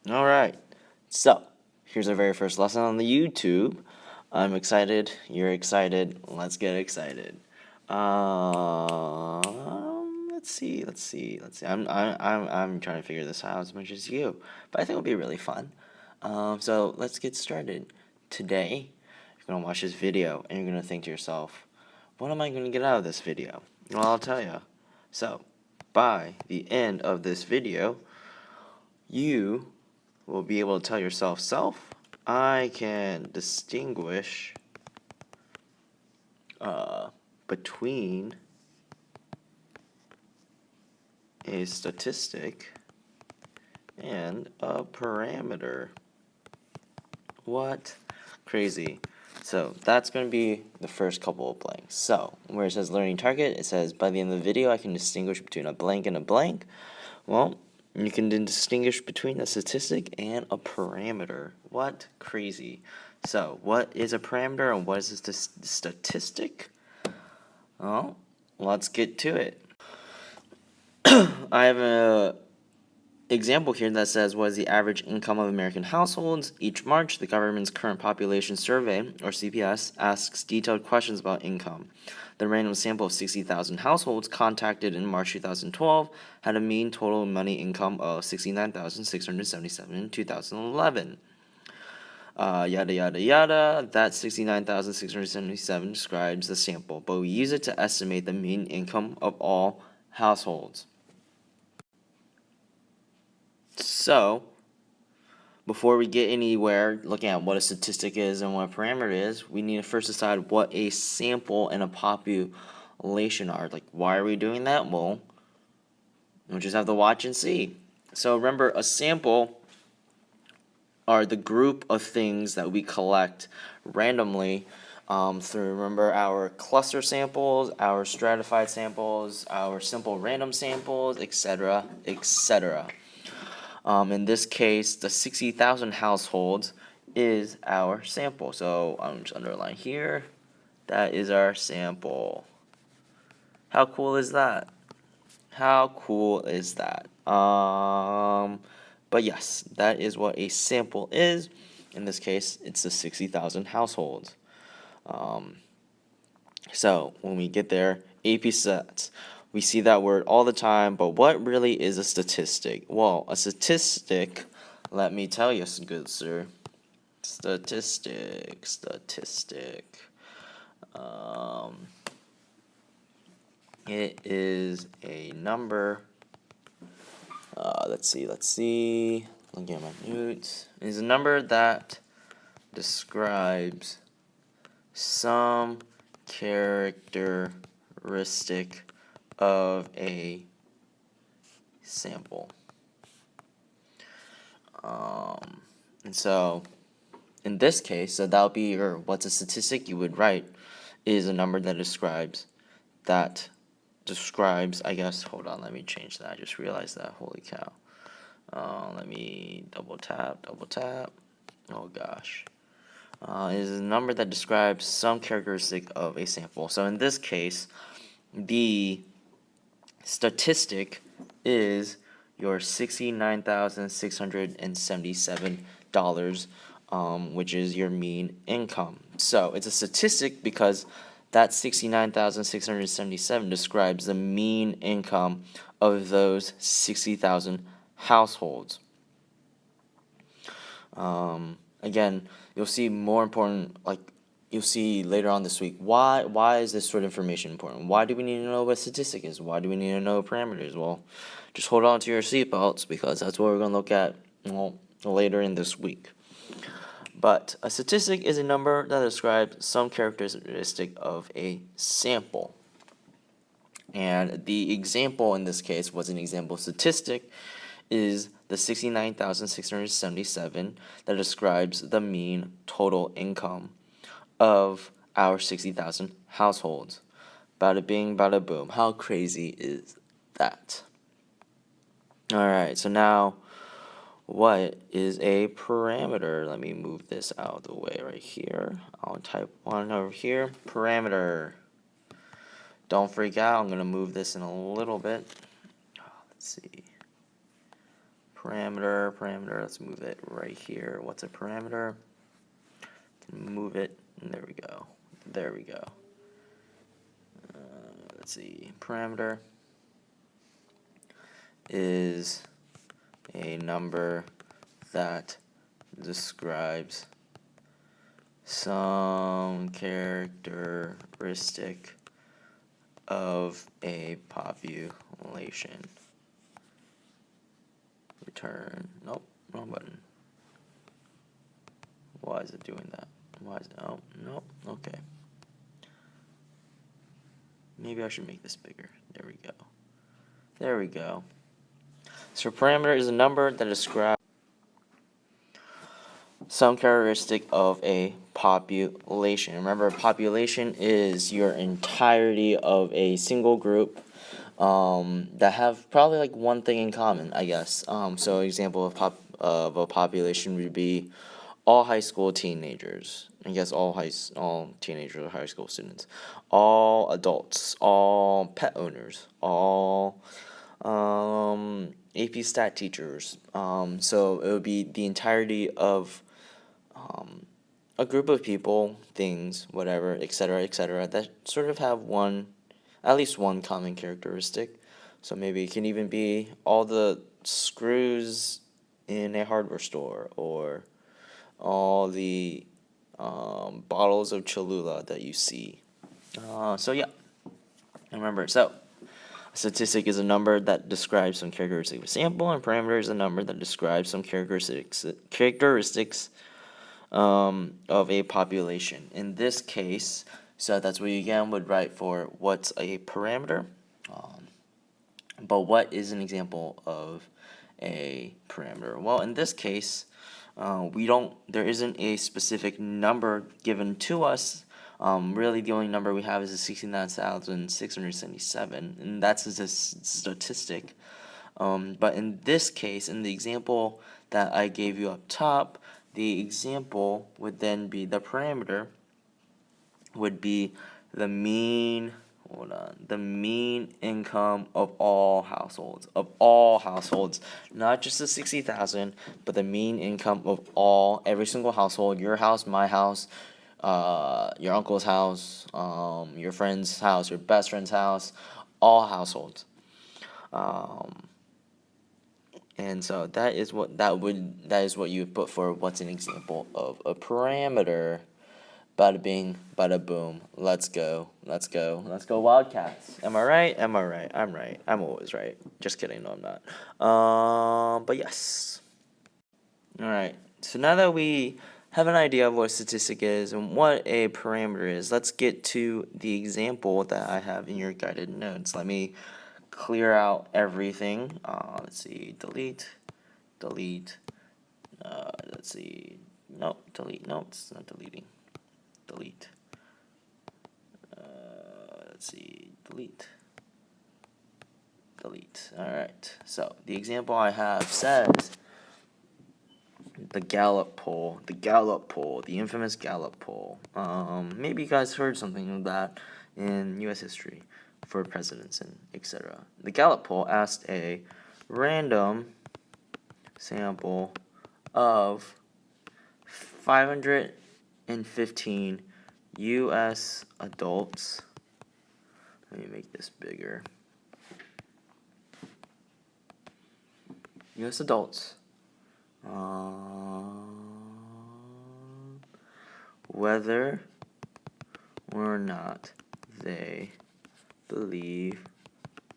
Alright, so here's our very first lesson on the YouTube. I'm excited, you're excited, let's get excited. Let's see. I'm trying to figure this out as much as you, but I think it'll be really fun. So let's get started. Today, you're gonna watch this video and you're gonna think to yourself, what am I gonna get out of this video? Well, I'll tell you. So, by the end of this video, you will be able to tell yourself, I can distinguish between a statistic and a parameter. What? Crazy. So that's going to be the first couple of blanks. So where it says learning target, it says by the end of the video I can distinguish between a blank and a blank. Well, you can then distinguish between a statistic and a parameter. What? Crazy. So what is a parameter and what is a statistic? Well, let's get to it. I have a example here that says what is the average income of American households. Each March, the government's Current Population Survey, or CPS, asks detailed questions about income. The random sample of 60,000 households contacted in March 2012 had a mean total money income of $69,677 in 2011. Yada yada yada. That 69,677 describes the sample, but we use it to estimate the mean income of all households. So, before we get anywhere looking at what a statistic is and what a parameter is, we need to first decide what a sample and a population are. Like, why are we doing that? Well, we'll just have to watch and see. So remember, a sample are the group of things that we collect randomly through, remember, our cluster samples, our stratified samples, our simple random samples, etc., etc. In this case, the 60,000 households is our sample. So I'm just underline here. That is our sample. How cool is that? How cool is that? But yes, that is what a sample is. In this case, it's the 60,000 households. So when we get there, AP stats. We see that word all the time, but what really is a statistic? Well, a statistic, let me tell you, good sir. Statistic. It is a number. Let's see. Looking at my notes. It is a number that describes some characteristic of a sample. And so, in this case, so that would be your, what's a statistic you would write, is a number that describes, I guess, hold on, let me change that. I just realized that, holy cow. Let me double tap. Oh gosh. Is a number that describes some characteristic of a sample. So in this case, the statistic is your $69,677, which is your mean income. So it's a statistic because that 69,677 describes the mean income of those 60,000 households. Again, you'll see more important, like you'll see later on this week, why is this sort of information important? Why do we need to know what a statistic is? Why do we need to know parameters? Well, just hold on to your seatbelts because that's what we're going to look at later in this week. But a statistic is a number that describes some characteristic of a sample. And the example in this case was an example statistic is the 69,677 that describes the mean total income of our 60,000 households. Bada bing, bada boom. How crazy is that? Alright, so now what is a parameter? Let me move this out of the way right here. I'll type one over here. Parameter. Don't freak out. I'm going to move this in a little bit. Let's see. parameter, let's move it right here. What's a parameter? Can move it, and there we go. Let's see, parameter is a number that describes some characteristic of a population. Return, nope, wrong button. Why is it doing that? Oh, nope, okay. Maybe I should make this bigger. There we go. So parameter is a number that describes some characteristic of a population. Remember, a population is your entirety of a single group that have probably like one thing in common, I guess. So an example of a population would be all high school teenagers. I guess all teenagers are high school students. All adults, all pet owners, all AP Stat teachers. So it would be the entirety of a group of people, things, whatever, etc., that sort of have at least one common characteristic. So maybe it can even be all the screws in a hardware store, or all the bottles of Cholula that you see. So yeah, remember, so a statistic is a number that describes some characteristic of a sample, and parameter is a number that describes some characteristics of a population. In this case, so that's what you again would write for what's a parameter. But what is an example of a parameter? Well, in this case, there isn't a specific number given to us. Really, the only number we have is 69,677, and that's a statistic. But in this case, in the example that I gave you up top, the example would then be the parameter would be the mean income of all households, not just the 60,000, but the mean income of every single household, your house, my house, your uncle's house, your friend's house, your best friend's house, all households. And so that is what you would put for what's an example of a parameter. Bada bing, bada boom. Let's go Wildcats. Am I right? I'm right. I'm always right. Just kidding. No, I'm not. But yes. All right. So now that we have an idea of what a statistic is and what a parameter is, let's get to the example that I have in your guided notes. Let me clear out everything. Let's see. Delete. Let's see. Nope. Delete. No, it's not deleting. Delete. Let's see. Delete. Alright, so the example I have says the Gallup poll, the infamous Gallup poll. Maybe you guys heard something of that in U.S. history for presidents and etc. The Gallup poll asked a random sample of 515 U.S. adults. Let me make this bigger. U.S. adults. Whether or not they believe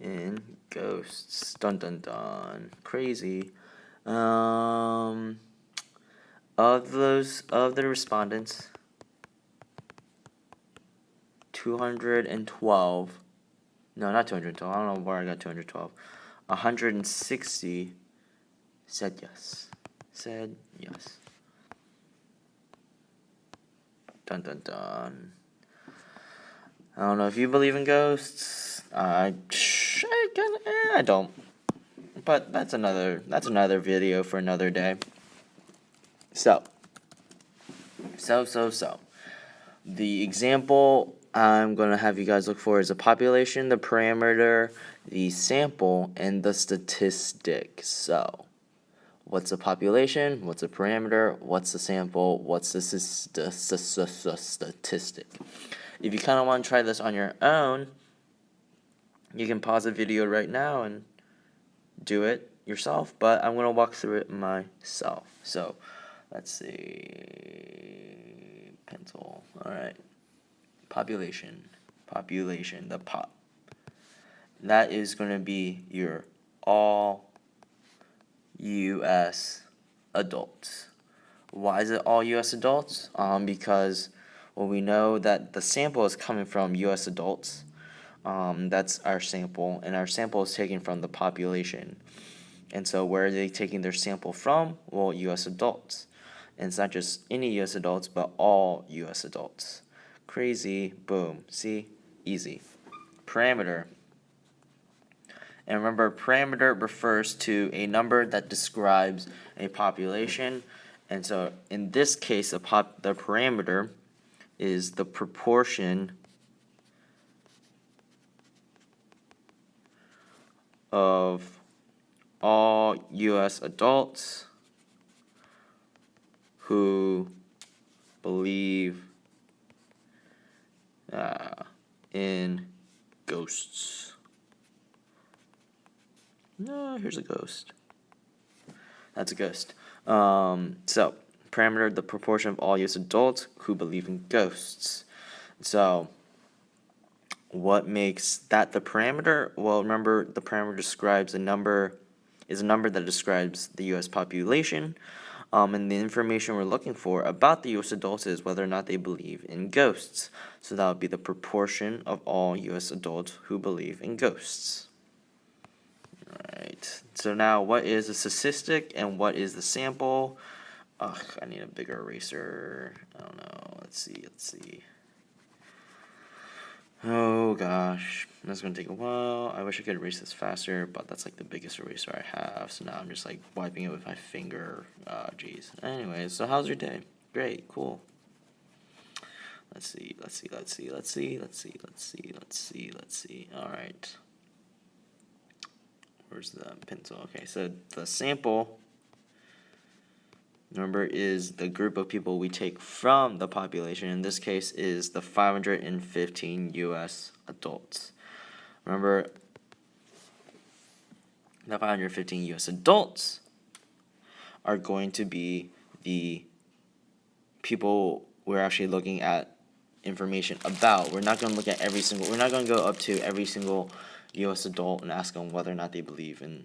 in ghosts. Dun dun dun. Crazy. Of the respondents, 212. No, not 212. I don't know where I got 212. 160 said yes. Dun dun dun. I don't know if you believe in ghosts. I don't. But that's another video for another day. So. The example I'm going to have you guys look for is a population, the parameter, the sample, and the statistic. So, what's the population, what's the parameter, what's the sample, what's the statistic. If you kind of want to try this on your own, you can pause the video right now and do it yourself, but I'm going to walk through it myself. So let's see, pencil. All right, population, the pop. That is going to be your all U.S. adults. Why is it all U.S. adults? Because, well, we know that the sample is coming from U.S. adults. That's our sample, and our sample is taken from the population. And so where are they taking their sample from? Well, U.S. adults. And it's not just any U.S. adults, but all U.S. adults. Crazy, boom, see? Easy. Parameter. And remember, parameter refers to a number that describes a population. And so in this case, the parameter is the proportion of all U.S. adults who believe in ghosts. No, here's a ghost. That's a ghost. So, parameter, the proportion of all U.S. adults who believe in ghosts. So, what makes that the parameter? Well, remember, the parameter describes a number that describes the U.S. population. And the information we're looking for about the U.S. adults is whether or not they believe in ghosts. So that would be the proportion of all U.S. adults who believe in ghosts. Alright, so now what is the statistic and what is the sample? Ugh, I need a bigger eraser. I don't know. Let's see. Oh gosh, that's gonna take a while. I wish I could erase this faster, but that's like the biggest eraser I have. So now I'm just like wiping it with my finger. Jeez. Anyways, so how's your day? Great, cool. Let's see. All right. Where's the pencil? Okay, so the sample, remember, is the group of people we take from the population. In this case is the 515 U.S. adults. Remember, the 515 U.S. adults are going to be the people we're actually looking at information about. We're not going to look at we're not going to go up to every single U.S. adult and ask them whether or not they believe in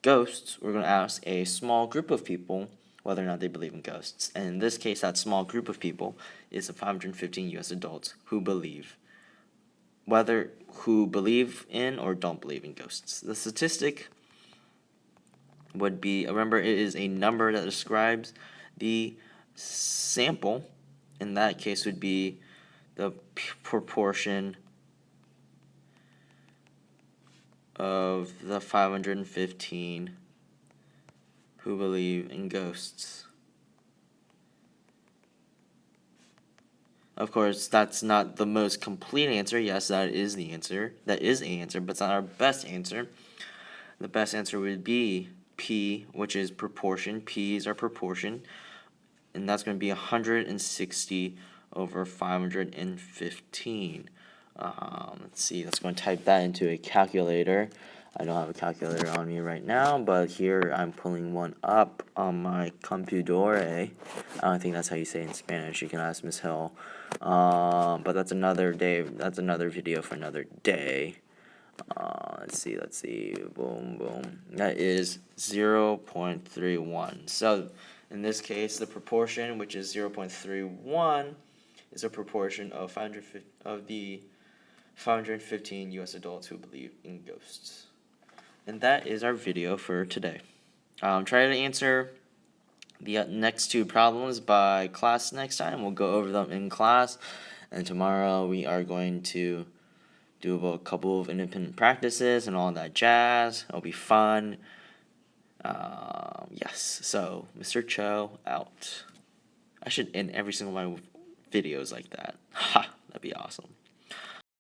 ghosts. We're going to ask a small group of people whether or not they believe in ghosts. And in this case, that small group of people is the 515 U.S. adults who believe in or don't believe in ghosts. The statistic would be, remember, it is a number that describes the sample. In that case would be the proportion of the 515 who believe in ghosts. Of course, that's not the most complete answer. Yes, that is the answer. That is an answer, but it's not our best answer. The best answer would be P, which is proportion. P is our proportion, and that's going to be 160 over 515. Let's see, let's go and type that into a calculator. I don't have a calculator on me right now, but here I'm pulling one up on my computador. I don't think that's how you say it in Spanish. You can ask Miss Hill. But that's another day. That's another video for another day. Let's see. Boom. That is 0.31. So in this case, the proportion, which is 0.31, is a proportion of the 515 U.S. adults who believe in ghosts. And that is our video for today. Try to answer the next two problems by class next time. We'll go over them in class. And tomorrow we are going to do a couple of independent practices and all that jazz. It'll be fun. Yes, so Mr. Cho out. I should end every single one of my videos like that. Ha, that'd be awesome.